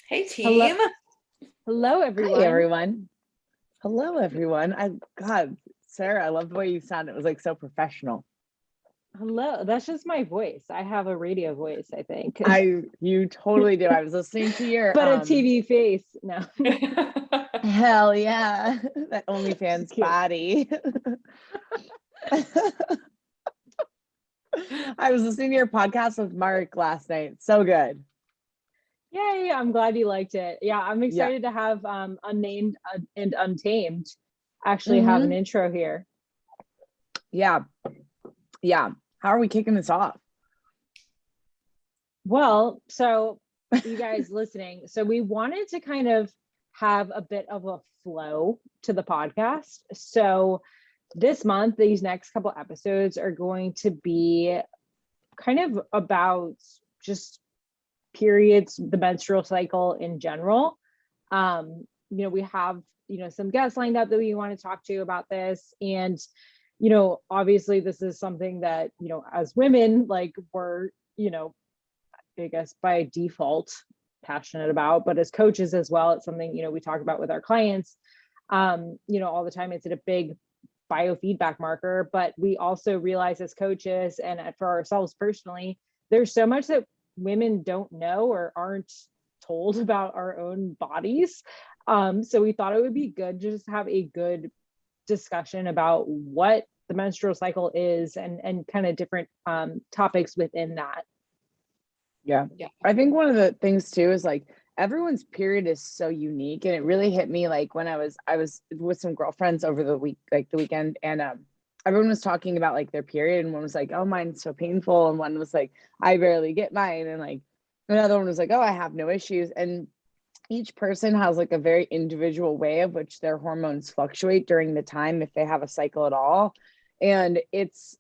Hey Hello, team. hello everyone. Hi, everyone. Hello, everyone. God, Sarah, I love the way you sound. It was like so professional. Hello. That's just my voice. I have a radio voice, I think. You totally do. I was listening to your But a TV face. No. hell yeah, that OnlyFans It's cute. body. I was listening to your podcast with Mark last night. So good. Yay, I'm glad you liked it. Yeah, I'm excited to have Unnamed and Untamed actually have an intro here. Yeah. Yeah. How are we kicking this off? Well, so you guys listening, so we wanted to kind of have a bit of a flow to the podcast. So this month, these next couple episodes are going to be kind of about just periods, the menstrual cycle in general. We have, some guests lined up that we want to talk to about this. And, obviously this is something that, as women, like we're, I guess by default passionate about, but as coaches as well, it's something, we talk about with our clients, all the time. It's a big biofeedback marker, but we also realize as coaches and for ourselves personally, there's so much that women don't know or aren't told about our own bodies. So we thought it would be good to just have a good discussion about what the menstrual cycle is and kind of different topics within that. Yeah. I think one of the things too is like everyone's period is so unique, and it really hit me like when I was with some girlfriends over the weekend, and everyone was talking about like their period, and one was like, oh, mine's so painful, and one was like, I barely get mine, and like another one was like, oh, I have no issues. And each person has like a very individual way of which their hormones fluctuate during the time, if they have a cycle at all. And it's,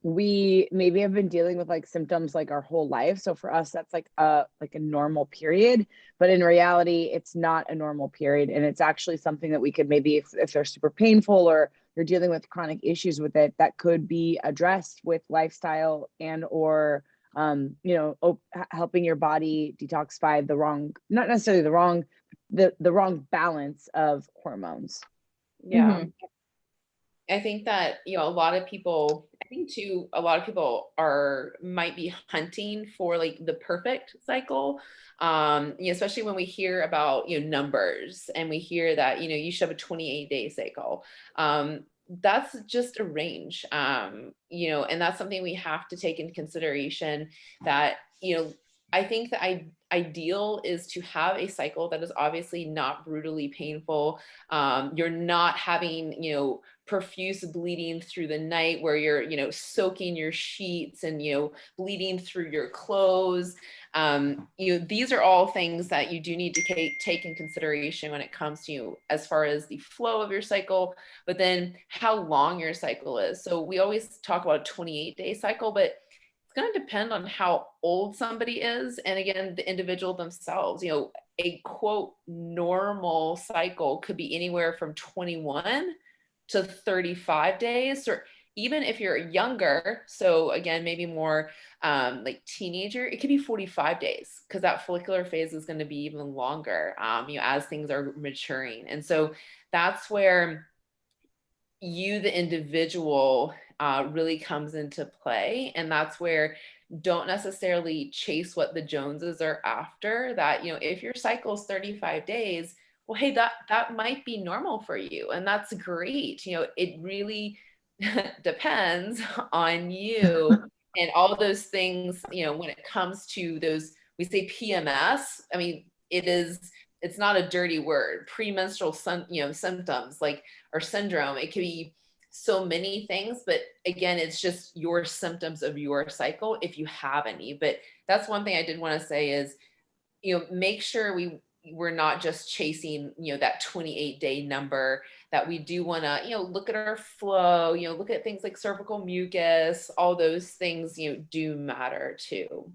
we maybe have been dealing with like symptoms like our whole life. So for us, that's like a normal period, but in reality, it's not a normal period. And it's actually something that we could maybe, if they're super painful or you're dealing with chronic issues with it, that could be addressed with lifestyle and or helping your body detoxify not necessarily the wrong balance of hormones. Yeah. I think that, a lot of people, might be hunting for like the perfect cycle. Especially when we hear about, numbers, and we hear that, you should have a 28-day cycle. That's just a range, and that's something we have to take into consideration, that, I think the ideal is to have a cycle that is obviously not brutally painful. You're not having, profuse bleeding through the night where you're, soaking your sheets and, bleeding through your clothes. These are all things that you do need to take in consideration when it comes to as far as the flow of your cycle, but then how long your cycle is. So we always talk about a 28-day cycle, but it's going to depend on how old somebody is. And again, the individual themselves, a quote normal cycle could be anywhere from 21 to 35 days, or even if you're younger. So again, maybe more like teenager, it could be 45 days, because that follicular phase is going to be even longer, as things are maturing. And so that's where the individual really comes into play. And that's where don't necessarily chase what the Joneses are after. That, if your cycle is 35 days, well, hey, that might be normal for you. And that's great. It really depends on you and all those things, when it comes to those, we say PMS. I mean, it's not a dirty word, premenstrual symptoms, like, or syndrome. It can be so many things, but again, it's just your symptoms of your cycle, if you have any. But that's one thing I did want to say is, make sure we're not just chasing, that 28-day number, that we do want to, look at our flow, look at things like cervical mucus, all those things, do matter too.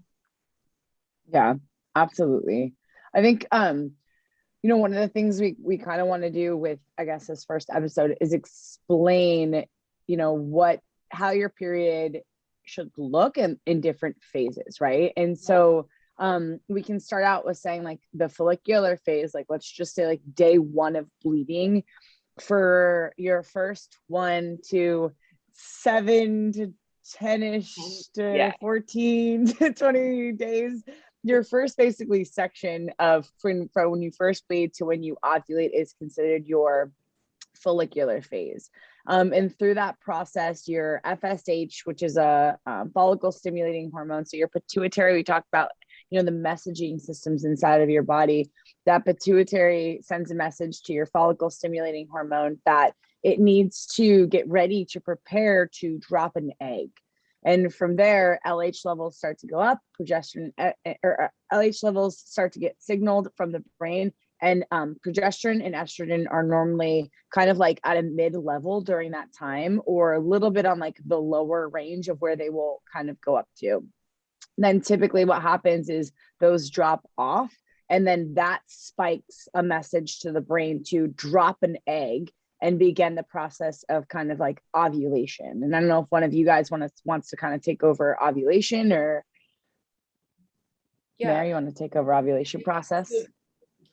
Yeah, absolutely. I think, one of the things we kind of want to do with, I guess, this first episode is explain, how your period should look in different phases, right? And so we can start out with saying like the follicular phase, like let's just say like day 1 of bleeding for your first 1 to 7 to 10ish to 14 to 20 days. Your first basically section of from when you first bleed to when you ovulate is considered your follicular phase. And through that process, your FSH, which is a follicle stimulating hormone, so your pituitary, we talked about, you know, the messaging systems inside of your body, that pituitary sends a message to your follicle stimulating hormone that it needs to get ready to prepare to drop an egg. And from there, LH levels start to go up, progesterone or LH levels start to get signaled from the brain. And progesterone and estrogen are normally kind of like at a mid-level during that time, or a little bit on like the lower range of where they will kind of go up to. Then typically what happens is those drop off, and then that spikes a message to the brain to drop an egg and begin the process of kind of like ovulation. And I don't know if one of you guys wants to kind of take over ovulation, or Mary, you want to take over ovulation process?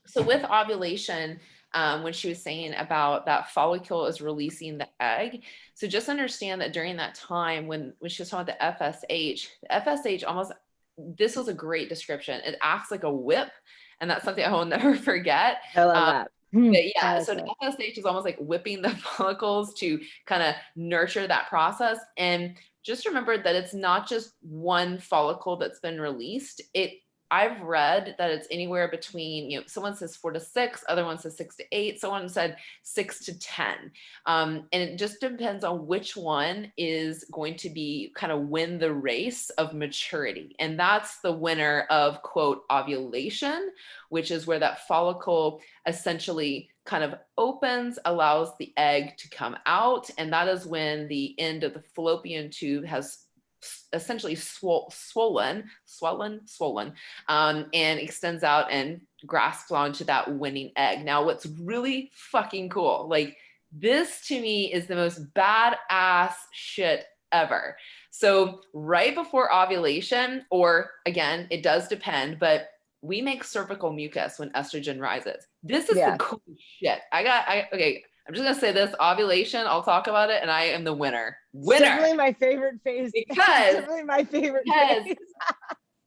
So with ovulation, when she was saying about that follicle is releasing the egg. So just understand that during that time when she was talking about the FSH almost, this was a great description. It acts like a whip, and that's something I will never forget. I love that. But yeah, so the FSH is almost like whipping the follicles to kind of nurture that process. And just remember that it's not just one follicle that's been released. I've read that it's anywhere between, you know, someone says 4 to 6, other one says 6 to 8, someone said 6 to 10. And it just depends on which one is going to be kind of win the race of maturity. And that's the winner of, quote, ovulation, which is where that follicle essentially kind of opens, allows the egg to come out. And that is when the end of the fallopian tube has essentially swollen, and extends out and grasps onto that winning egg. Now, what's really fucking cool, like this to me is the most badass shit ever. So right before ovulation, or again, it does depend, but we make cervical mucus when estrogen rises. This is the cool shit. Okay. I'm just gonna say this: ovulation. I'll talk about it, and I am the winner. Definitely my favorite phase. Because definitely my favorite phase.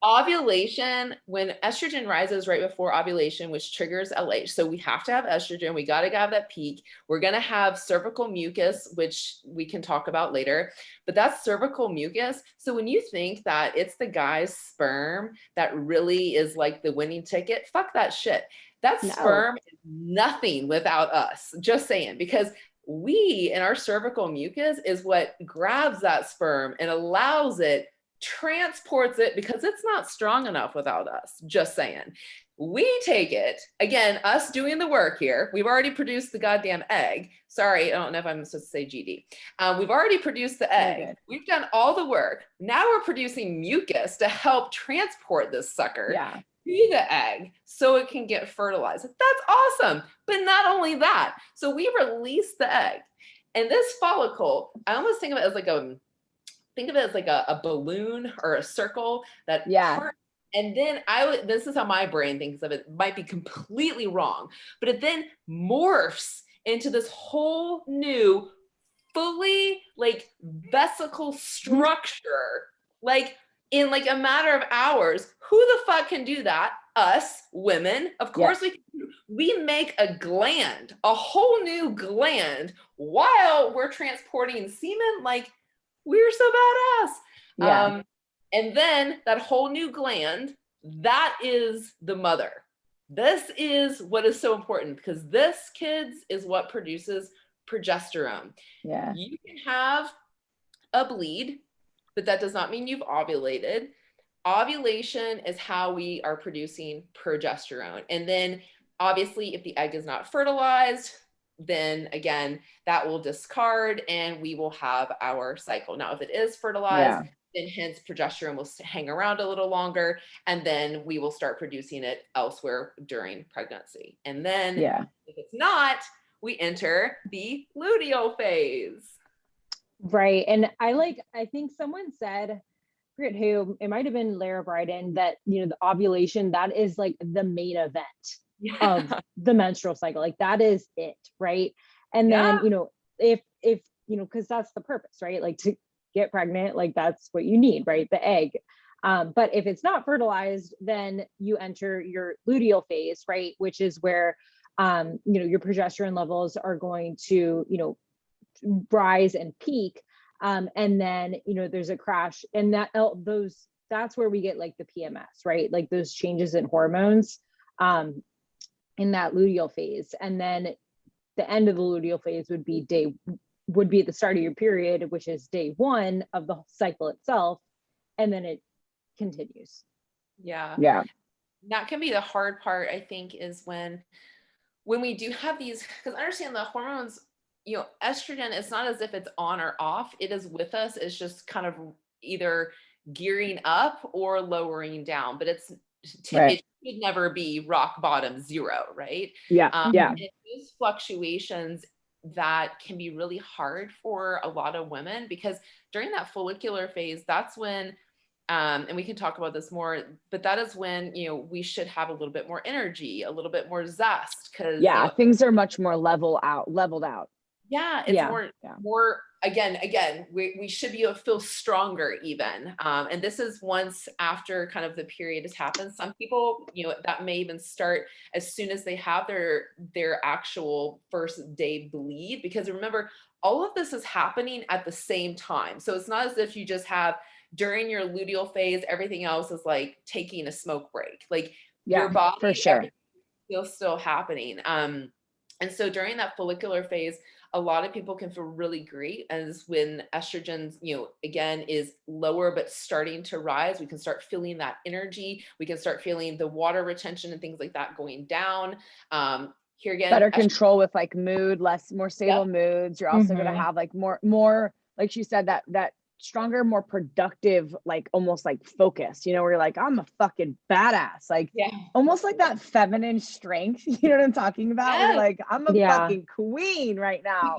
Ovulation, when estrogen rises right before ovulation, which triggers LH. So we have to have estrogen. We got to have that peak. We're gonna have cervical mucus, which we can talk about later. But that's cervical mucus. So when you think that it's the guy's sperm that really is like the winning ticket, fuck that shit. That sperm is nothing without us, just saying, because we in our cervical mucus is what grabs that sperm and allows it, transports it, because it's not strong enough without us, just saying. We take it, again, us doing the work here. We've already produced the goddamn egg. Sorry, I don't know if I'm supposed to say GD. We've already produced the egg. We've done all the work. Now we're producing mucus to help transport this sucker. Yeah. To the egg so it can get fertilized. That's awesome. But not only that, so we release the egg, and this follicle, I almost think of it as like a balloon or a circle that and then this is how my brain thinks of it. It might be completely wrong, but it then morphs into this whole new fully like vesicle structure, like in like a matter of hours. Who the fuck can do that? Us women, of course. We make a gland, a whole new gland, while we're transporting semen. Like, we're so badass. And then that whole new gland, that is the mother. This is what is so important, because this, kids, is what produces progesterone. You can have a bleed, but that does not mean you've ovulated. Ovulation is how we are producing progesterone. And then obviously if the egg is not fertilized, then again, that will discard and we will have our cycle. Now, if it is fertilized, then hence progesterone will hang around a little longer, and then we will start producing it elsewhere during pregnancy. And then if it's not, we enter the luteal phase. Right. And I think someone said forget who, it might have been Lara Bryden, that, you know, the ovulation, that is like the main event of the menstrual cycle. Like that is it, right? And then, you know, if you know, because that's the purpose, right? Like to get pregnant, like that's what you need, right? The egg. But if it's not fertilized, then you enter your luteal phase, right? Which is where, you know, your progesterone levels are going to, you know, rise and peak. And then, you know, there's a crash, and that's where we get like the PMS, right? Like those changes in hormones in that luteal phase. And then the end of the luteal phase would be the start of your period, which is day 1 of the cycle itself. And then it continues. Yeah. Yeah. That can be the hard part, I think, is when we do have these, because I understand the hormones, you know, estrogen, it's not as if it's on or off. It is with us. It's just kind of either gearing up or lowering down, but it should never be rock bottom 0, right? Yeah. Yeah. And those fluctuations that can be really hard for a lot of women, because during that follicular phase, that's when and we can talk about this more, but that is when, you know, we should have a little bit more energy, a little bit more zest, because Yeah, you know, things are much more leveled out. yeah, it's more again, we should be able to feel stronger even. And this is once after kind of the period has happened. Some people, you know, that may even start as soon as they have their actual first day bleed, because remember, all of this is happening at the same time. So it's not as if you just have during your luteal phase, everything else is like taking a smoke break. Like your body, for sure, everything's still happening. And so during that follicular phase, a lot of people can feel really great as when estrogen, you know, again, is lower but starting to rise. We can start feeling that energy. We can start feeling the water retention and things like that going down. Here again, better control with like mood, more stable moods. You're also going to have like more, like she said, that stronger, more productive, like almost like focus, you know, where you're like, I'm a fucking badass, like almost like that feminine strength, you know what I'm talking about? Where you're like, I'm a fucking queen right now.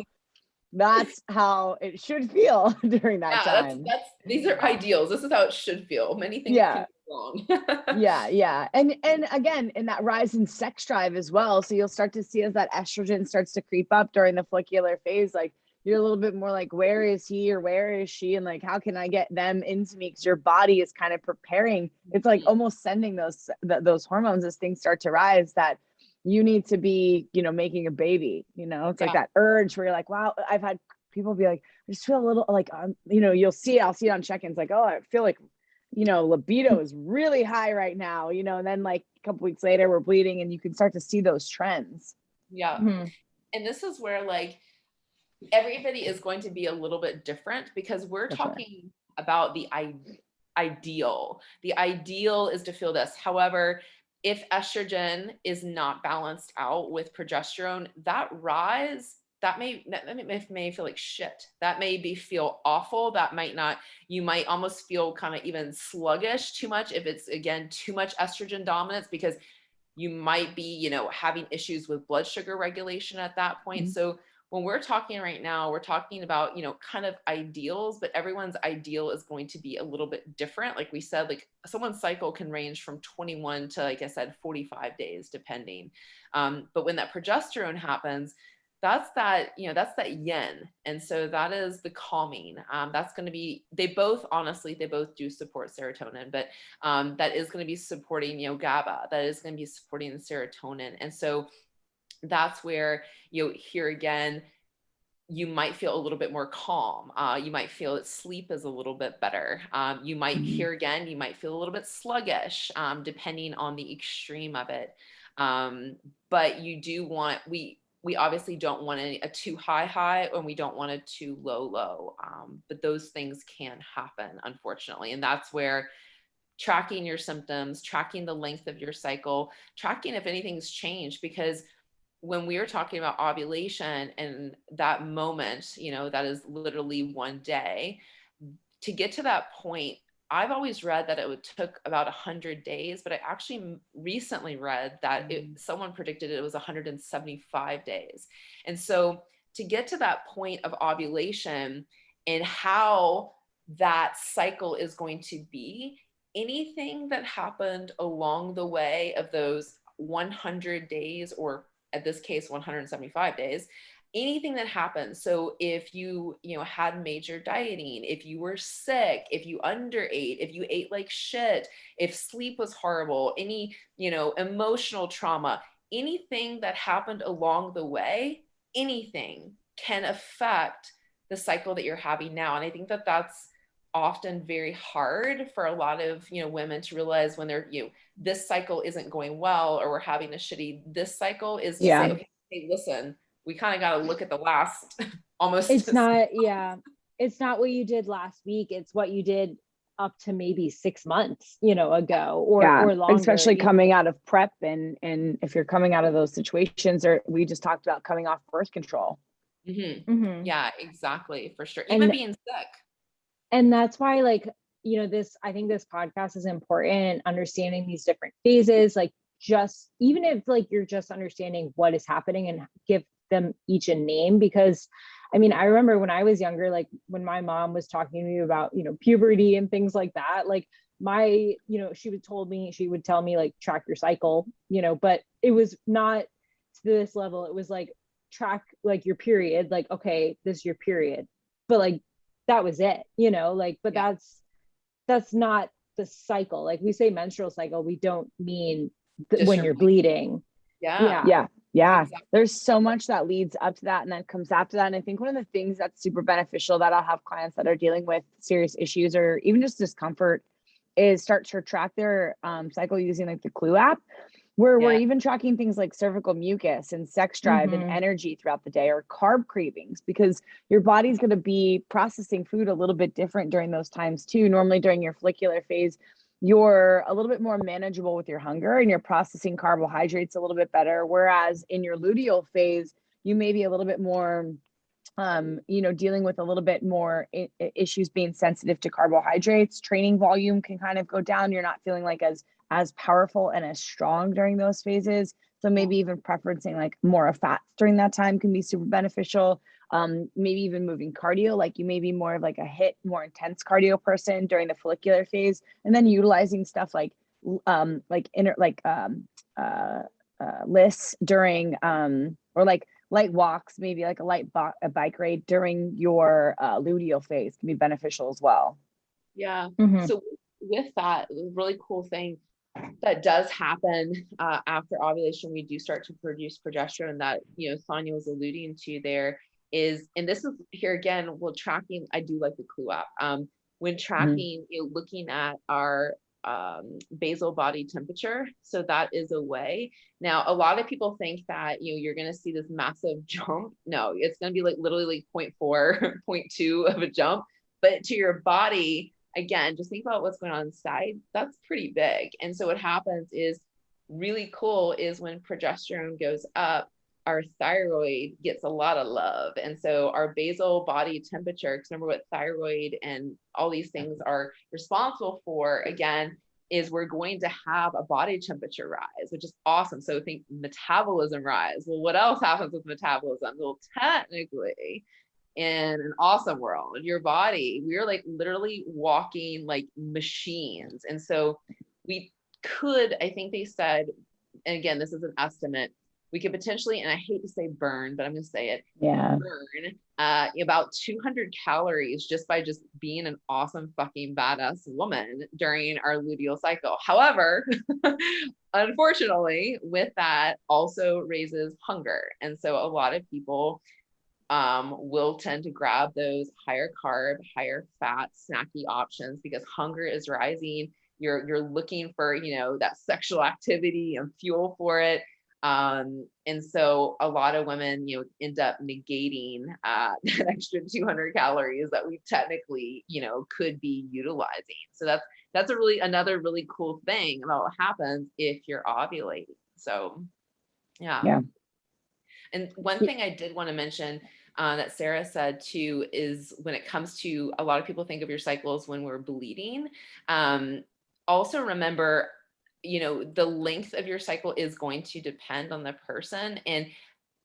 That's how it should feel during that time. These are ideals. This is how it should feel. Many things can go wrong. Yeah. And again, in that rise in sex drive as well. So you'll start to see as that estrogen starts to creep up during the follicular phase, like you're a little bit more like, where is he or where is she? And like, how can I get them into me? Because your body is kind of preparing. It's like almost sending those hormones as things start to rise that you need to be, you know, making a baby, you know, it's like that urge where you're like, wow, I've had people be like, I just feel a little like, you know, I'll see it on check-ins, like, oh, I feel like, you know, libido is really high right now, you know, and then like a couple weeks later we're bleeding, and you can start to see those trends. And this is where like everybody is going to be a little bit different, because we're talking about the ideal. The ideal is to feel this. However, if estrogen is not balanced out with progesterone, that rise, that may feel like shit. That may feel awful. That might not, you might almost feel kind of even sluggish too much if it's, again, too much estrogen dominance, because you might be, you know, having issues with blood sugar regulation at that point. So when we're talking right now, we're talking about, you know, kind of ideals, but everyone's ideal is going to be a little bit different. Like we said, like someone's cycle can range from 21 to, like I said, 45 days, depending. But when that progesterone happens, that's that, you know, that's that yin. And so that is the calming. That's going to be, they both do support serotonin, but that is going to be supporting, you know, GABA, that is going to be supporting the serotonin. And so that's where, you know, here again, you might feel a little bit more calm. You might feel that sleep is a little bit better. You might here again, you might feel a little bit sluggish, depending on the extreme of it. But you do want, we obviously don't want a too high, and we don't want a too low. But those things can happen, unfortunately. And that's where tracking your symptoms, tracking the length of your cycle, tracking if anything's changed, because when we are talking about ovulation and that moment, you know, that is literally one day, to get to that point, I've always read that it would took about 100 days, but I actually recently read that someone predicted it was 175 days. And so to get to that point of ovulation, and how that cycle is going to be. Anything that happened along the way of those 100 days, or at this case 175 days, anything that happens. So if you had major dieting, if you were sick, if you underate, if you ate like shit, if sleep was horrible, any emotional trauma, anything that happened along the way, anything can affect the cycle that you're having now. And I think that that's often very hard for a lot of women to realize when they're this cycle isn't going well, or we're having a shitty this cycle, is to say, okay, hey, listen, we kind of got to look at the last almost. It's not what you did last week. It's what you did up to maybe 6 months, ago or longer. Especially coming out of prep, and if you're coming out of those situations, or we just talked about coming off birth control. Mm-hmm. Mm-hmm. Yeah, exactly. For sure. Even being sick. And that's why, I think this podcast is important, understanding these different phases, just even if you're just understanding what is happening, and give them each a name. Because I remember when I was younger, when my mom was talking to me about, puberty and things like that, she would tell me track your cycle, but it was not to this level. It was track your period, okay, this is your period, but that was it, but that's not the cycle. We say menstrual cycle, we don't mean when you're bleeding. Yeah. Exactly. There's so much that leads up to that and then comes after that. And I think one of the things that's super beneficial that I'll have clients that are dealing with serious issues or even just discomfort is start to track their cycle using the Clue app, where we're even tracking things like cervical mucus and sex drive and energy throughout the day, or carb cravings, because your body's going to be processing food a little bit different during those times too. Normally during your follicular phase, you're a little bit more manageable with your hunger and you're processing carbohydrates a little bit better. Whereas in your luteal phase, you may be a little bit more, dealing with a little bit more issues being sensitive to carbohydrates. Training volume can kind of go down. You're not feeling as powerful and as strong during those phases. So maybe even preferencing more of fats during that time can be super beneficial. Maybe even moving cardio, you may be more of a HIIT, more intense cardio person during the follicular phase, and then utilizing stuff lists during or light walks, maybe a light bike ride during your luteal phase can be beneficial as well. Yeah. So with that, the really cool thing that does happen after ovulation, we do start to produce progesterone that Sonia was alluding to there. And this is here again, tracking. I do like the Clue app. When tracking, looking at our basal body temperature. So that is a way. Now, a lot of people think that you're going to see this massive jump. No, it's going to be literally 0.4, 0.2 of a jump. But to your body, again, just think about what's going on inside. That's pretty big. And so what happens is really cool is when progesterone goes up, our thyroid gets a lot of love. And so our basal body temperature, because remember what thyroid and all these things are responsible for, again, is we're going to have a body temperature rise, which is awesome. So think metabolism rise. Well, what else happens with metabolism? Well, technically, in an awesome world, your body, we're literally walking like machines. And so we could, I think they said, and again, this is an estimate, we could potentially, and I hate to say burn, but I'm going to say it, burn about 200 calories just by just being an awesome fucking badass woman during our luteal cycle. However, unfortunately, with that also raises hunger. And so a lot of people will tend to grab those higher carb, higher fat, snacky options because hunger is rising. You're looking for, that sexual activity and fuel for it. And so a lot of women, end up negating that extra 200 calories that we technically, could be utilizing. So that's another really cool thing about what happens if you're ovulating. So, yeah. And one thing I did want to mention that Sarah said too is when it comes to a lot of people think of your cycles when we're bleeding. Also remember, the length of your cycle is going to depend on the person. And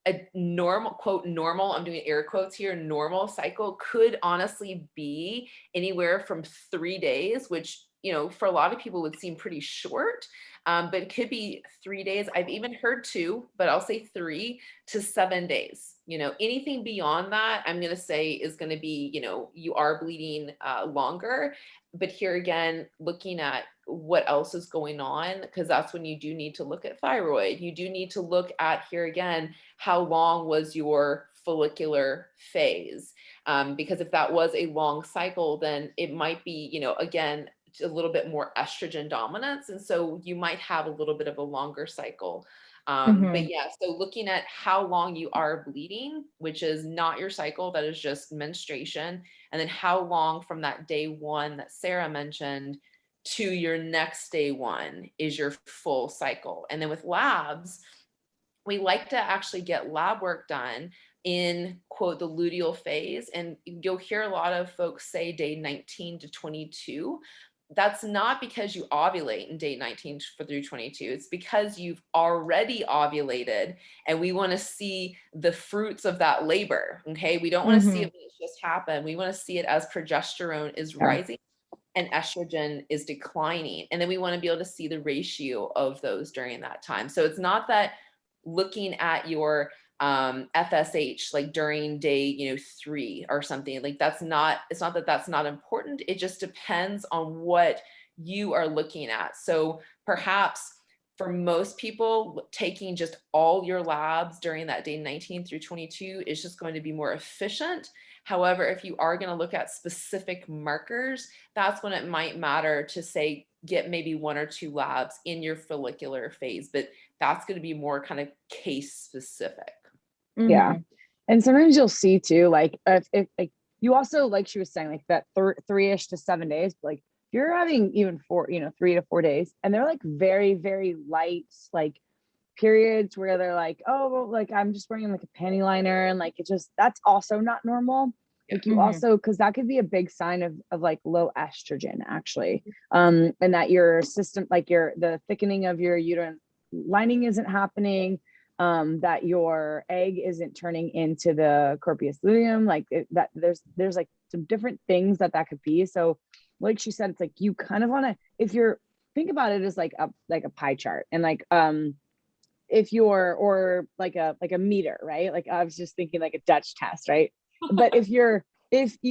a normal, quote, normal, I'm doing air quotes here, normal cycle could honestly be anywhere from 3 days, which, you know, for a lot of people would seem pretty short, but it could be 3 days. I've even heard 2, but I'll say 3 to 7 days. You know, anything beyond that, I'm going to say is going to be, you know, you are bleeding longer. But here again, looking at what else is going on, because that's when you do need to look at thyroid. You do need to look at, here again, how long was your follicular phase? Because if that was a long cycle, then it might be, you know, again, a little bit more estrogen dominance. And so you might have a little bit of a longer cycle. But yeah, so looking at how long you are bleeding, which is not your cycle, that is just menstruation. And then how long from that day 1 that Sarah mentioned to your next day 1 is your full cycle. And then with labs, we like to actually get lab work done in, quote, the luteal phase. And you'll hear a lot of folks say day 19 to 22. That's not because you ovulate in day 19 through 22. It's because you've already ovulated, and we want to see the fruits of that labor. Okay. We don't want to see it when it's just happened. We want to see it as progesterone is rising and estrogen is declining. And then we want to be able to see the ratio of those during that time. So it's not that looking at your FSH like during day, you know, 3 or something, like that's not, it's not that that's not important. It just depends on what you are looking at. So perhaps for most people, taking just all your labs during that day 19 through 22 is just going to be more efficient. However, if you are going to look at specific markers, that's when it might matter to say, get maybe 1 or 2 labs in your follicular phase, but that's going to be more kind of case specific. Yeah. And sometimes you'll see too, like if like you also, like she was saying, like that 3-ish to 7 days, like you're having even 4, you know, 3 to 4 days, and they're like very, very light, like periods where they're like, oh, well, like I'm just wearing like a panty liner, and like it just, that's also not normal. Like you also, because that could be a big sign of like low estrogen actually, and that your system, like the thickening of your uterine lining isn't happening, that your egg isn't turning into the corpus luteum, like that there's like some different things that could be. So like she said, it's like you kind of want to, if you're, think about it as like a pie chart, and like if you're, or like a meter, right? Like I was just thinking like a Dutch test, right? But if you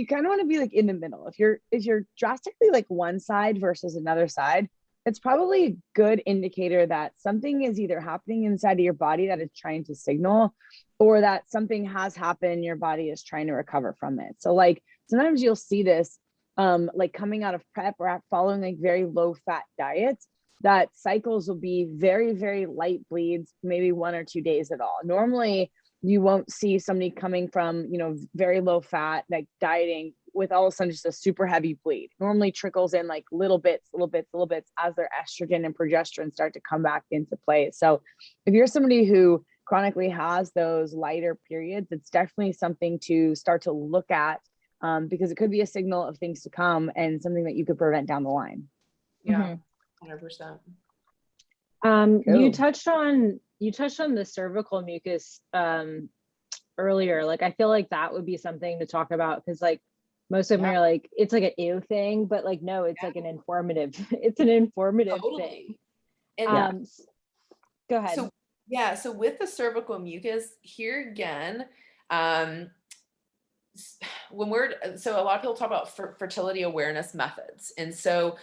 kind of want to be like in the middle, if you're drastically like one side versus another side, it's probably a good indicator that something is either happening inside of your body that is trying to signal, or that something has happened and your body is trying to recover from it. So like sometimes you'll see this like coming out of prep or following like very low fat diets, that cycles will be very, very light bleeds, maybe 1 or 2 days at all. Normally you won't see somebody coming from, you know, very low fat, like dieting, with all of a sudden just a super heavy bleed. Normally trickles in like little bits as their estrogen and progesterone start to come back into play. So if you're somebody who chronically has those lighter periods, it's definitely something to start to look at, because it could be a signal of things to come and something that you could prevent down the line. Yeah, 100%. Cool. You touched on the cervical mucus earlier. Like I feel like that would be something to talk about, because like most of them are like, it's like an ew thing, but like no, it's like an informative thing. And go ahead. So with the cervical mucus, here again, so a lot of people talk about fertility awareness methods, and so,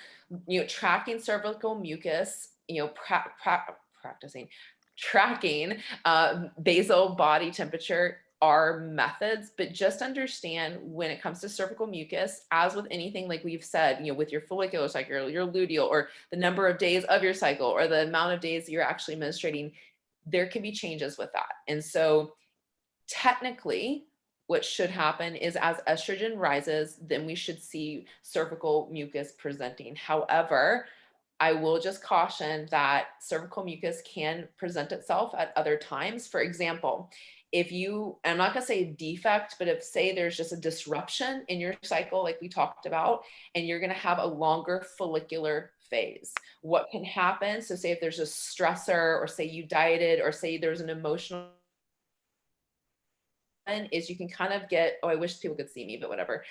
you know, tracking cervical mucus, you know, tracking basal body temperature are methods, but just understand when it comes to cervical mucus, as with anything, like we've said, you know, with your follicular cycle, your luteal, or the number of days of your cycle, or the amount of days that you're actually menstruating, there can be changes with that. And so technically what should happen is as estrogen rises, then we should see cervical mucus presenting. However, I will just caution that cervical mucus can present itself at other times. For example, if you, I'm not going to say defect, but if say there's just a disruption in your cycle, like we talked about, and you're going to have a longer follicular phase, what can happen? So say if there's a stressor, or say you dieted, or say there's an emotional is you can kind of get, oh, I wish people could see me, but whatever.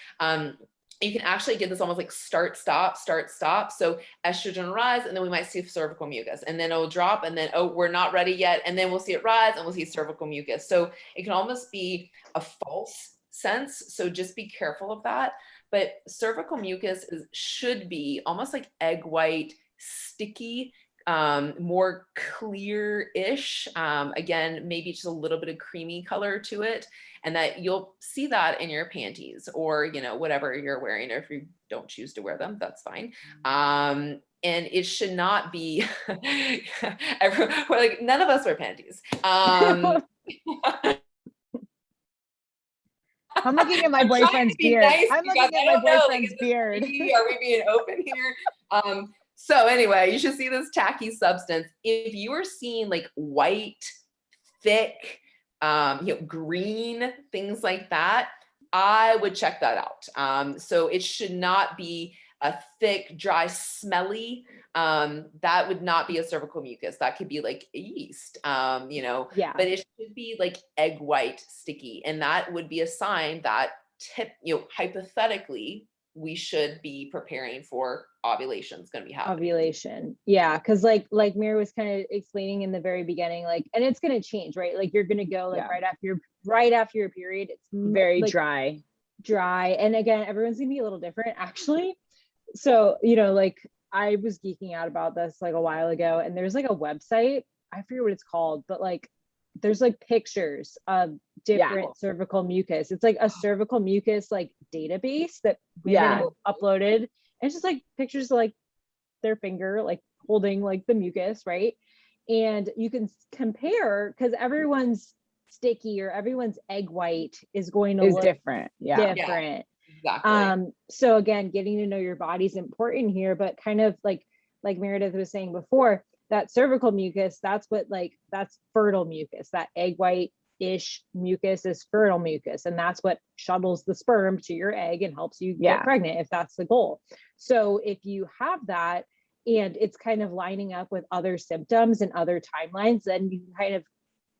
You can actually get this almost like start, stop, start, stop. So estrogen rise, and then we might see cervical mucus, and then it'll drop, and then, oh, we're not ready yet. And then we'll see it rise and we'll see cervical mucus. So it can almost be a false sense. So just be careful of that. But cervical mucus should be almost like egg white, sticky, more clear-ish. Again, maybe just a little bit of creamy color to it, and that you'll see that in your panties or, you know, whatever you're wearing, or if you don't choose to wear them, that's fine. And it should not be, like, none of us wear panties. I'm looking at my boyfriend's beard. Nice, I'm looking at my boyfriend's beard. Are we being open here? So anyway, you should see this tacky substance. If you are seeing like white, thick, green, things like that, I would check that out. So it should not be a thick, dry, smelly. That would not be a cervical mucus. That could be like yeast, but it should be like egg white, sticky. And that would be a sign that hypothetically, we should be preparing for ovulation is going to be happening. Ovulation. Yeah. Cause like Mary was kind of explaining in the very beginning, like, and it's going to change, right? Like you're going to go like right after your period. It's very like, dry. And again, everyone's going to be a little different actually. So, like I was geeking out about this like a while ago, and there's like a website, I forget what it's called, but like there's like pictures of different cervical mucus. It's like a cervical mucus like database that women have uploaded. And it's just like pictures of like their finger like holding like the mucus, right? And you can compare, because everyone's sticky or everyone's egg white is going to look different. Different. Exactly. So again, getting to know your body is important here, but kind of like Meredith was saying before, that cervical mucus, that's fertile mucus. That egg white-ish mucus is fertile mucus. And that's what shuttles the sperm to your egg and helps you get pregnant if that's the goal. So if you have that and it's kind of lining up with other symptoms and other timelines, then you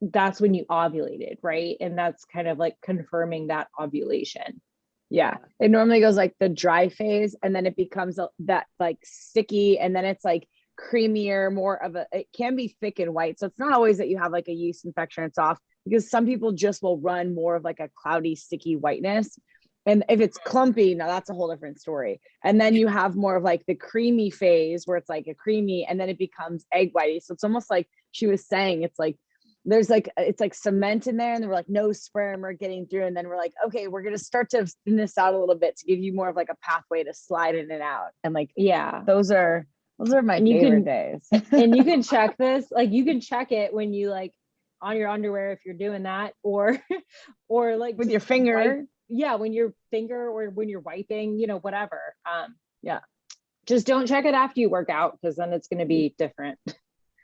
that's when you ovulated, right? And that's kind of like confirming that ovulation. Yeah. It normally goes like the dry phase, and then it becomes that like sticky, and then it's like creamier, it can be thick and white. So it's not always that you have like a yeast infection, it's off, because some people just will run more of like a cloudy, sticky whiteness. And if it's clumpy, now that's a whole different story. And then you have more of like the creamy phase where it's like a creamy, and then it becomes egg whitey. So it's almost like she was saying, it's like, it's like cement in there, and then we're like, no sperm are getting through. And then we're like, okay, we're going to start to thin this out a little bit to give you more of like a pathway to slide in and out. And like, those are my favorite days. And you can check this, like you can check it when you like on your underwear, if you're doing that, or like with your finger. When your finger, or when you're wiping, whatever. Just don't check it after you work out, because then it's going to be different.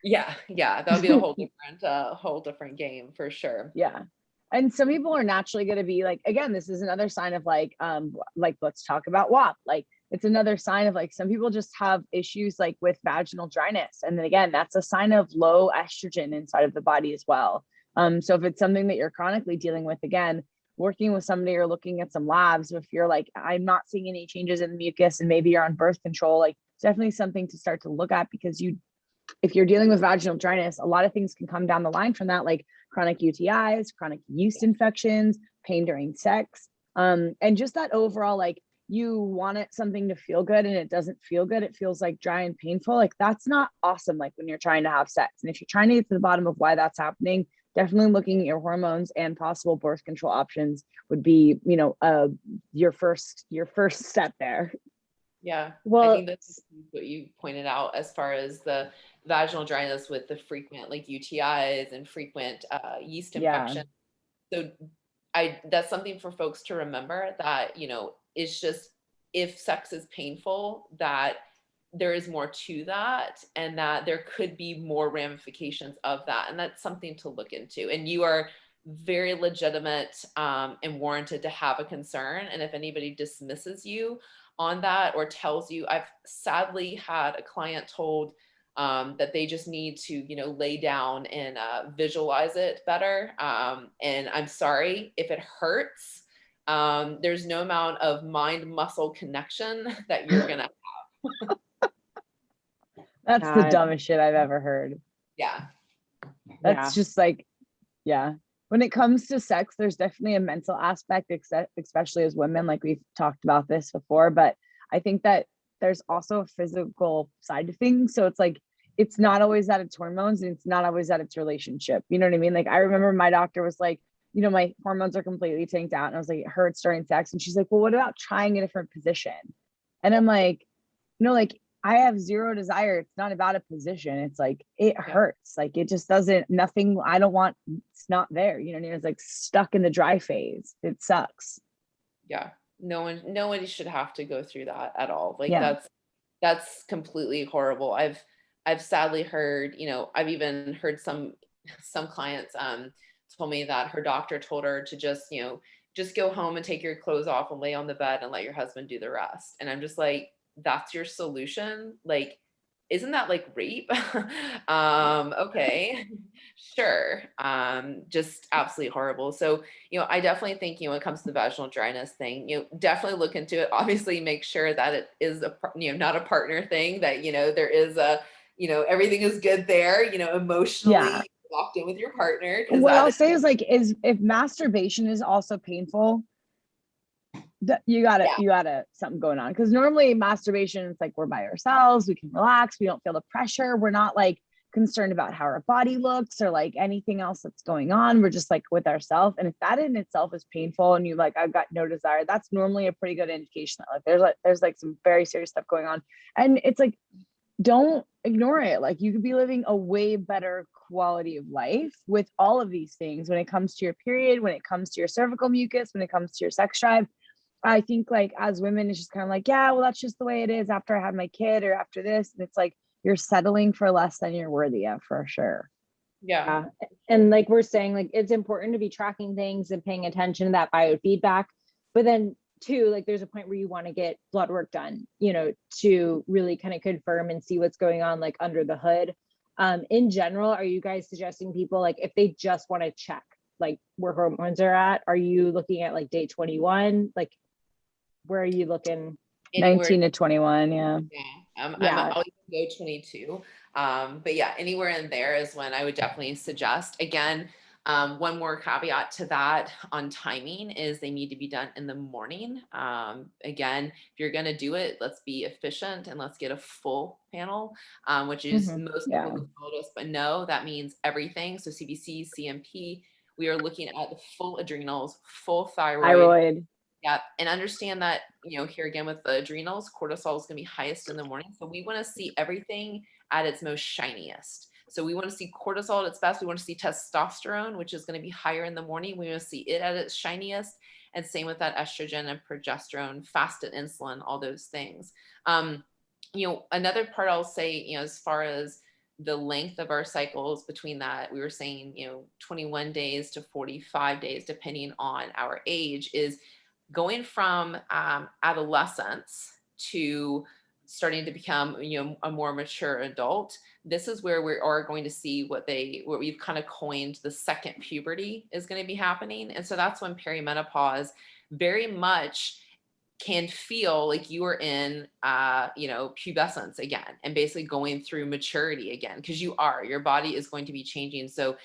Yeah, that'll be a whole different game for sure. Yeah. And some people are naturally going to be like, again, this is another sign of like let's talk about WAP. Like it's another sign of like, some people just have issues like with vaginal dryness. And then again, that's a sign of low estrogen inside of the body as well. So if it's something that you're chronically dealing with, again, working with somebody or looking at some labs, if you're like, I'm not seeing any changes in the mucus, and maybe you're on birth control, like it's definitely something to start to look at, because if you're dealing with vaginal dryness, a lot of things can come down the line from that, like chronic UTIs, chronic yeast infections, pain during sex, and just that overall, like you want something to feel good and it doesn't feel good. It feels like dry and painful. Like that's not awesome. Like when you're trying to have sex, and if you're trying to get to the bottom of why that's happening, definitely looking at your hormones and possible birth control options would be, your first step there. Yeah. Well, I think that's what you pointed out as far as the vaginal dryness with the frequent like UTIs and frequent yeast infection. So that's something for folks to remember, that, it's just, if sex is painful, that there is more to that, and that there could be more ramifications of that. And that's something to look into. And you are very legitimate and warranted to have a concern. And if anybody dismisses you on that or tells you, I've sadly had a client told that they just need to, you know, lay down and visualize it better. And I'm sorry if it hurts. There's no amount of mind muscle connection that you're gonna. That's the God. dumbest shit I've ever heard. Yeah. That's just like, yeah. When it comes to sex, there's definitely a mental aspect, especially as women, like we've talked about this before. But I think that there's also a physical side to things. So it's like, it's not always that it's hormones and it's not always that it's relationship. You know what I mean? Like, I remember my doctor was like, you know, my hormones are completely tanked out. And I was like, it hurts during sex. And she's like, well, what about trying a different position? And I'm like, you know, like, I have zero desire. It's not about a position. It's like, it hurts. Like, it just doesn't, nothing, I don't want, it's not there. You know what I mean? It's like stuck in the dry phase. It sucks. Yeah. Nobody should have to go through that at all. Like Yeah. that's completely horrible. I've sadly heard, you know, I've even heard some clients told me that her doctor told her to just, you know, just go home and take your clothes off and lay on the bed and let your husband do the rest. And I'm just like, that's your solution? Like, isn't that like rape? Okay, sure. Just absolutely horrible. So, you know, I definitely think, you know, when it comes to the vaginal dryness thing, you know, definitely look into it. Obviously make sure that it is you know, not a partner thing, that, you know, there is a, you know, everything is good there, you know, emotionally Yeah. locked in with your partner. Because What I'll say is like, is if masturbation is also painful, you gotta something going on. Because normally masturbation, it's like we're by ourselves, we can relax, we don't feel the pressure, we're not like concerned about how our body looks or like anything else that's going on. We're just like with ourselves. And if that in itself is painful and you like, I've got no desire, that's normally a pretty good indication that like there's like some very serious stuff going on. And it's like, don't ignore it. Like, you could be living a way better quality of life with all of these things when it comes to your period, when it comes to your cervical mucus, when it comes to your sex drive. I think like as women, it's just kind of like, yeah, well, that's just the way it is after I had my kid or after this. And it's like, you're settling for less than you're worthy of, for sure. Yeah. And like we're saying, like, it's important to be tracking things and paying attention to that biofeedback. But then too, like, there's a point where you want to get blood work done, you know, to really kind of confirm and see what's going on, like under the hood. In general, are you guys suggesting people, like, if they just want to check like where hormones are at, are you looking at like day 21? Like, where are you looking? Anywhere, 19 to 21. Yeah. I'm Yeah. always go 22. But yeah, anywhere in there is when I would definitely suggest. Again, one more caveat to that on timing is they need to be done in the morning. Again, if you're going to do it, let's be efficient and let's get a full panel, which is most people who follow us, but no, that means everything. So CBC, CMP, we are looking at the full adrenals, full thyroid. Yeah. And understand that, you know, here again with the adrenals, cortisol is going to be highest in the morning. So we want to see everything at its most shiniest. So we want to see cortisol at its best. We want to see testosterone, which is going to be higher in the morning. We want to see it at its shiniest. And same with that estrogen and progesterone, fasted insulin, all those things. You know, another part I'll say, you know, as far as the length of our cycles between that, we were saying, you know, 21 days to 45 days, depending on our age, is going from adolescence to starting to become, you know, a more mature adult. This is where we are going to see what we've kind of coined the second puberty is going to be happening. And so that's when perimenopause very much can feel like you are in, you know, pubescence again, and basically going through maturity again, because your body is going to be changing. So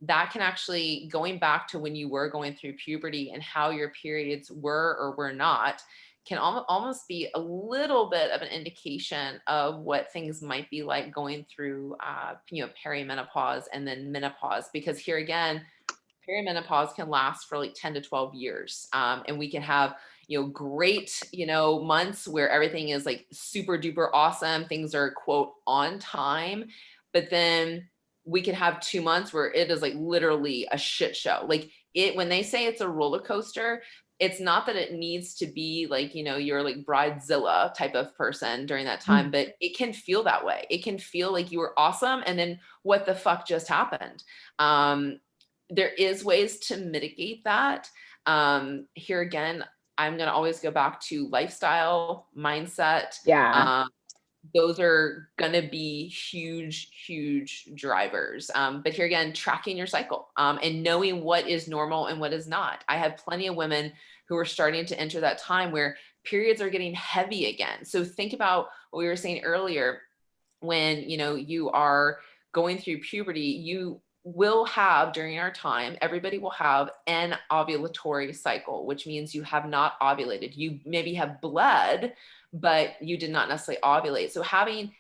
that can actually, going back to when you were going through puberty and how your periods were or were not, can almost be a little bit of an indication of what things might be like going through, you know, perimenopause and then menopause. Because here again, perimenopause can last for like 10 to 12 years. And we can have, you know, great, you know, months where everything is like super duper awesome. Things are, quote, on time. But then we could have 2 months where it is like literally a shit show. Like when they say it's a roller coaster, it's not that it needs to be like, you know, you're like bridezilla type of person during that time, but it can feel that way. It can feel like you were awesome. And then what the fuck just happened? There is ways to mitigate that. Here again, I'm going to always go back to lifestyle, mindset. Yeah. those are going to be huge drivers. But here again, tracking your cycle and knowing what is normal and what is not. I have plenty of women who are starting to enter that time where periods are getting heavy again. So think about what we were saying earlier, when, you know, you are going through puberty, you will have, during our time, everybody will have an ovulatory cycle, which means you have not ovulated. You maybe have bled, but you did not necessarily ovulate. So having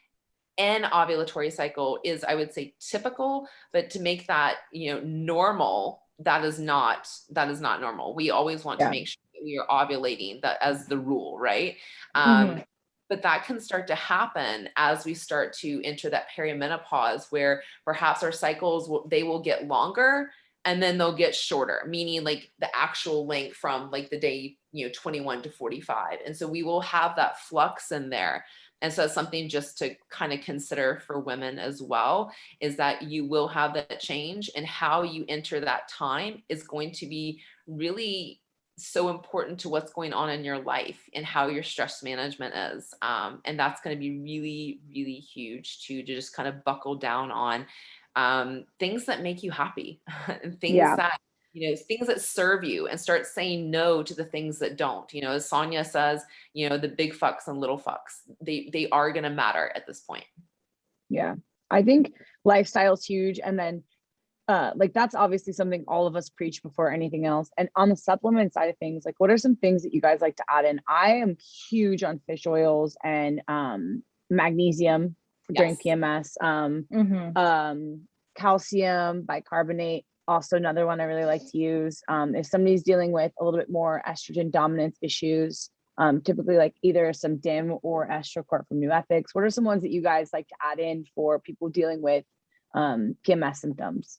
an ovulatory cycle is, I would say, typical, but to make that, you know, normal, that is not normal. We always want to make sure that we are ovulating, that as the rule, right? But that can start to happen as we start to enter that perimenopause, where perhaps our cycles they will get longer and then they'll get shorter, meaning like the actual length from like the day, you know, 21 to 45. And so we will have that flux in there. And so it's something just to kind of consider for women as well, is that you will have that change, and how you enter that time is going to be really so important to what's going on in your life and how your stress management is. And that's going to be really huge to just kind of buckle down on things that make you happy and things that, you know, things that serve you, and start saying no to the things that don't. You know, as Sonia says, you know, the big fucks and little fucks, they are going to matter at this point. Yeah. I think lifestyle is huge. And then like that's obviously something all of us preach before anything else. And on the supplement side of things, like what are some things that you guys like to add in? I am huge on fish oils and magnesium during PMS, calcium bicarbonate, also another one I really like to use. If somebody's dealing with a little bit more estrogen dominance issues, typically like either some DIM or Estrocort from New Ethics. What are some ones that you guys like to add in for people dealing with PMS symptoms?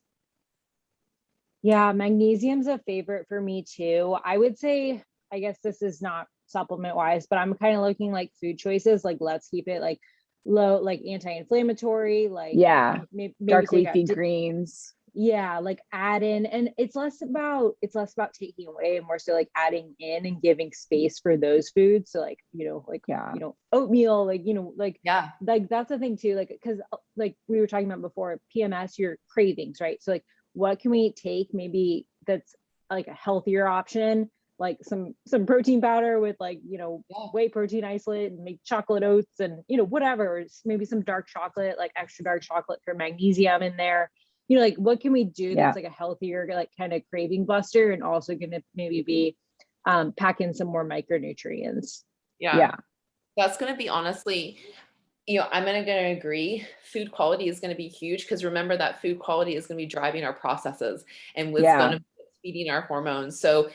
Yeah, magnesium's a favorite for me too. I would say, I guess this is not supplement wise, but I'm kind of looking like food choices, like let's keep it like low, like anti-inflammatory, like maybe dark leafy greens. Yeah, like add in, and it's less about taking away and more so like adding in and giving space for those foods. So like, you know, like you know, oatmeal, like, you know, like like that's the thing too, like because like we were talking about before, PMS, your cravings, right? So like what can we take maybe that's like a healthier option, like some protein powder with like, you know, whey protein isolate, and make chocolate oats, and you know, whatever, maybe some dark chocolate, like extra dark chocolate for magnesium in there. You know, like what can we do that's like a healthier, like kind of craving buster, and also gonna maybe be pack in some more micronutrients. That's going to be, honestly, you know, I'm going to agree. Food quality is going to be huge, because remember that food quality is going to be driving our processes and what's going to be feeding our hormones. So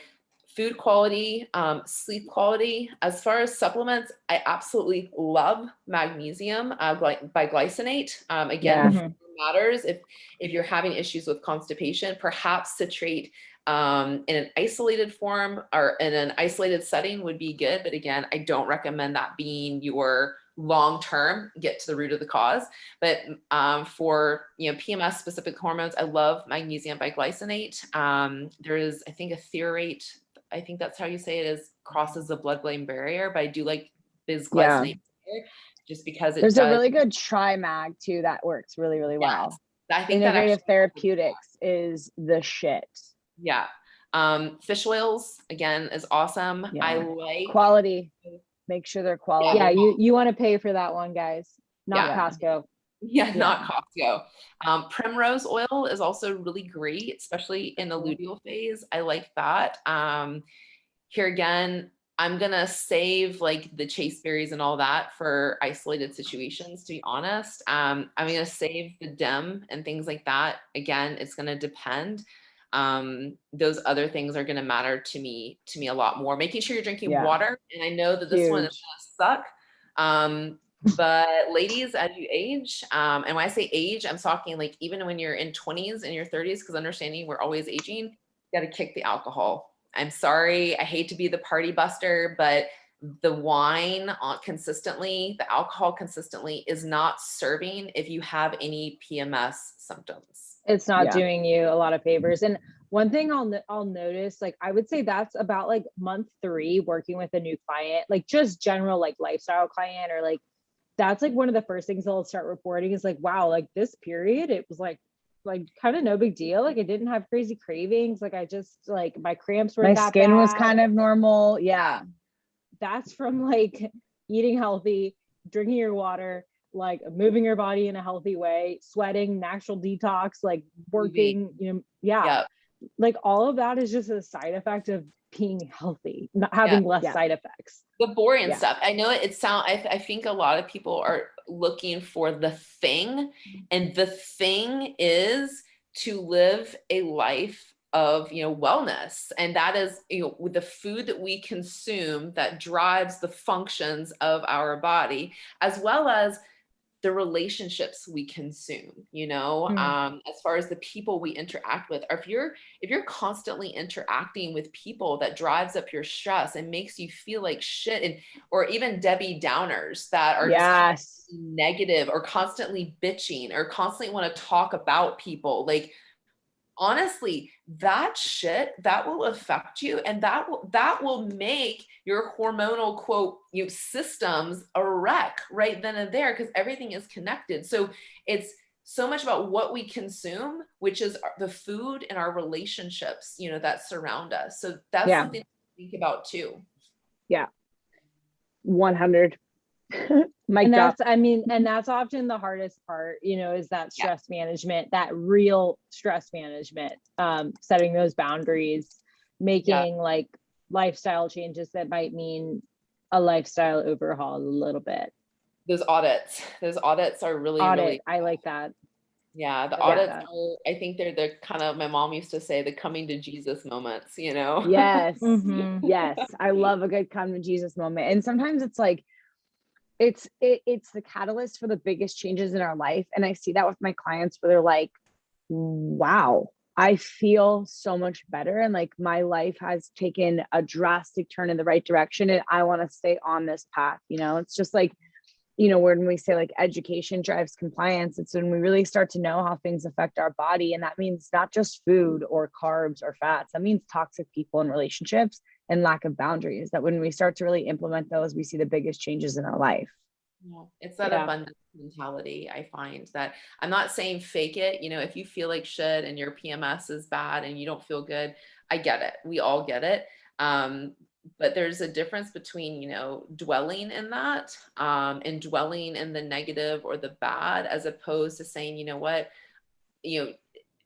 food quality, sleep quality. As far as supplements, I absolutely love magnesium biglycinate. Again, matters if you're having issues with constipation, perhaps citrate in an isolated form or in an isolated setting would be good. But again, I don't recommend that being your long-term, get to the root of the cause. But for, you know, PMS specific hormones, I love magnesium biglycinate. There is, I think, a threorate, I think that's how you say it, is crosses the blood-brain barrier, but I do like bisglycinate just because there's a really good trimag too that works really well. I think Integrative Therapeutics is the shit. Fish oils again is awesome. I like quality. Make sure they're quality. You want to pay for that one, guys, not Costco. Not Costco. Primrose oil is also really great, especially in the luteal phase. I like that. Here again, I'm gonna save like the chasteberries and all that for isolated situations, to be honest. I'm gonna save the DIM and things like that. Again, it's gonna depend. Those other things are gonna matter to me a lot more. Making sure you're drinking water. And I know that this one is gonna suck. But ladies, as you age, and when I say age, I'm talking like even when you're in 20s and your 30s, because understanding we're always aging, you got to kick the alcohol. I'm sorry, I hate to be the party buster, but the wine consistently, the alcohol consistently is not serving if you have any PMS symptoms. It's not doing you a lot of favors. And one thing I'll notice, like I would say that's about like month 3 working with a new client, like just general like lifestyle client, or like that's like one of the first things I'll start reporting is like, wow, like this period, it was like kind of no big deal. Like I didn't have crazy cravings. Like I just like my cramps weren't My that skin was bad. kind of normal. Yeah. That's from like eating healthy, drinking your water, like moving your body in a healthy way, sweating, natural detox, like working, you know, Yeah. like all of that is just a side effect of being healthy, not having less side effects. The boring stuff. I know I think a lot of people are looking for the thing, and the thing is to live a life of, you know, wellness. And that is, you know, with the food that we consume that drives the functions of our body, as well as the relationships we consume, you know, as far as the people we interact with. Or if you're constantly interacting with people that drives up your stress and makes you feel like shit, and or even Debbie Downers that are just negative or constantly bitching or constantly want to talk about people, like honestly, that shit, that will affect you, and that will make your hormonal quote, you know, systems a wreck right then and there, because everything is connected. So it's so much about what we consume, which is the food and our relationships, you know, that surround us. So that's something to think about too. Yeah. 100. And that's, I mean, and that's often the hardest part, you know, is that stress management, that real stress management, setting those boundaries, making like lifestyle changes that might mean a lifestyle overhaul a little bit. Those audits are really, really, I like that. Yeah, the audits are, I think they're the kind of, my mom used to say, the coming to Jesus moments, you know? Yes. Yes. I love a good come to Jesus moment. And sometimes it's like, it's the catalyst for the biggest changes in our life. And I see that with my clients where they're like, wow, I feel so much better. And like my life has taken a drastic turn in the right direction. And I want to stay on this path. You know, it's just like, you know, when we say like education drives compliance, it's when we really start to know how things affect our body. And that means not just food or carbs or fats. That means toxic people and relationships and lack of boundaries. That when we start to really implement those, we see the biggest changes in our life. Yeah, it's that abundance mentality. I find that, I'm not saying fake it. You know, if you feel like shit and your PMS is bad and you don't feel good, I get it. We all get it. But there's a difference between, you know, dwelling in that, and dwelling in the negative or the bad, as opposed to saying, you know what, you know,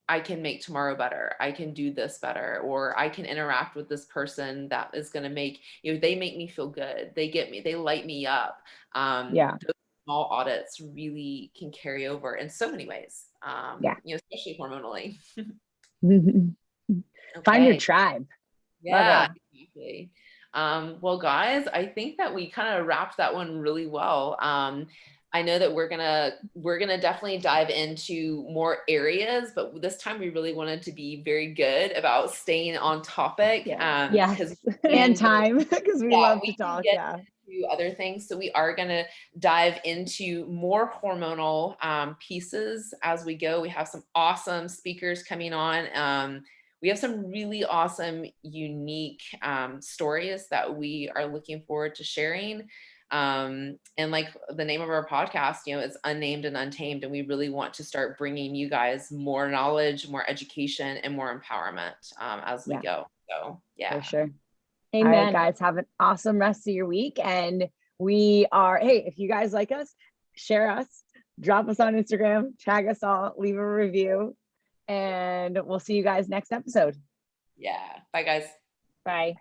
I can make tomorrow better. I can do this better, or I can interact with this person that is going to make, you know, they make me feel good. They get me, they light me up. Those small audits really can carry over in so many ways. You know, especially hormonally. Find your tribe. Yeah, exactly. Well, guys, I think that we kind of wrapped that one really well. I know that we're gonna definitely dive into more areas, but this time we really wanted to be very good about staying on topic. And time, because we love to talk. To other things, so we are gonna dive into more hormonal pieces as we go. We have some awesome speakers coming on. We have some really awesome, unique stories that we are looking forward to sharing. And like the name of our podcast, you know, is Unnamed and Untamed. And we really want to start bringing you guys more knowledge, more education, and more empowerment as we go. So, yeah. For sure. Amen. All right, guys, have an awesome rest of your week. And we are, hey, if you guys like us, share us, drop us on Instagram, tag us all, leave a review. And we'll see you guys next episode. Yeah. Bye, guys. Bye.